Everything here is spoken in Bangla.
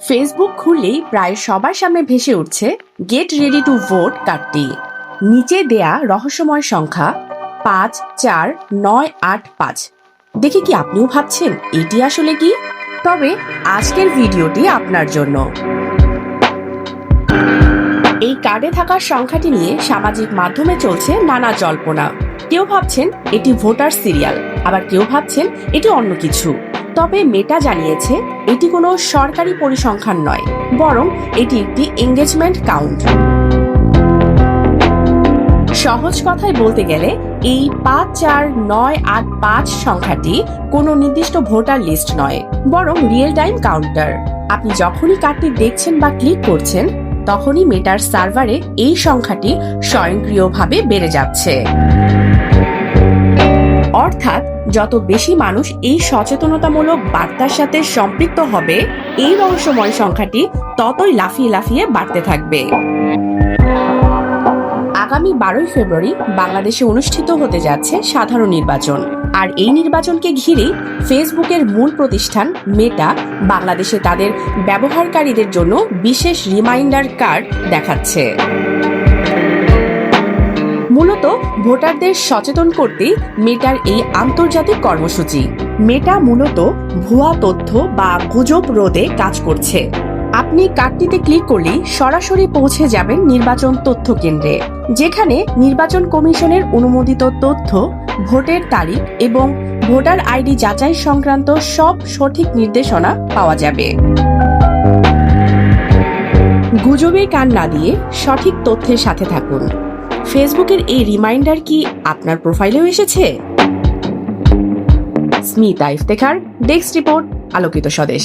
ফেসবুক খুললেই প্রায় সবার সামনে ভেসে উঠছে গেট রেডি টু ভোট কার্ডটি। নিচে দেয়া রহস্যময় সংখ্যা 54985। দেখে কি আপনিও ভাবছেন এটি আসলে কি? তবে আজকের ভিডিওটি আপনার জন্য। এই কার্ডে থাকা সংখ্যাটি নিয়ে সামাজিক মাধ্যমে চলছে নানা জল্পনা। কেউ ভাবছেন এটি ভোটার সিরিয়াল, আবার কেউ ভাবছেন এটি অন্য কিছু। তবে মেটা জানিয়েছে এটি কোনো সরকারি পরিসংখ্যান নয়, বরং এটি একটি এঙ্গেজমেন্ট কাউন্ট। সহজ কথায় বলতে গেলে এই 54985 সংখ্যাটি কোনো নির্দিষ্ট ভোটার লিস্ট নয়, বরং রিয়েল টাইম কাউন্টার। আপনি যখনই কার্ডটি দেখছেন বা ক্লিক করছেন, তখনই মেটার সার্ভারে এই সংখ্যাটি স্বয়ংক্রিয়ভাবে বেড়ে যাচ্ছে। অর্থাৎ যত বেশি মানুষ এই সচেতনতামূলক বার্তার সাথে সম্পৃক্ত হবে, এই রহস্যময় সংখ্যাটি ততই লাফিয়ে লাফিয়ে বাড়তে থাকবে। আগামী 12 ফেব্রুয়ারি বাংলাদেশে অনুষ্ঠিত হতে যাচ্ছে সাধারণ নির্বাচন। আর এই নির্বাচনকে ঘিরেই ফেসবুকের মূল প্রতিষ্ঠান মেটা বাংলাদেশে তাদের ব্যবহারকারীদের জন্য বিশেষ রিমাইন্ডার কার্ড দেখাচ্ছে। মূলত ভোটারদের সচেতন করতে মেটার এই আন্তর্জাতিক কর্মসূচি। মেটা মূলত ভুয়া তথ্য বা গুজব রোধে কাজ করছে। আপনি কার্ডটিতে ক্লিক করলেই সরাসরি পৌঁছে যাবেন নির্বাচন তথ্য কেন্দ্রে, যেখানে নির্বাচন কমিশনের অনুমোদিত তথ্য, ভোটের তারিখ এবং ভোটার আইডি যাচাই সংক্রান্ত সব সঠিক নির্দেশনা পাওয়া যাবে। গুজবে কান না দিয়ে সঠিক তথ্যের সাথে থাকুন। ফেসবুকের এই রিমাইন্ডার কি আপনার প্রোফাইলেও এসেছে? স্মিতা ইফতেখার, ডেস্ক রিপোর্ট, আলোকিত স্বদেশ।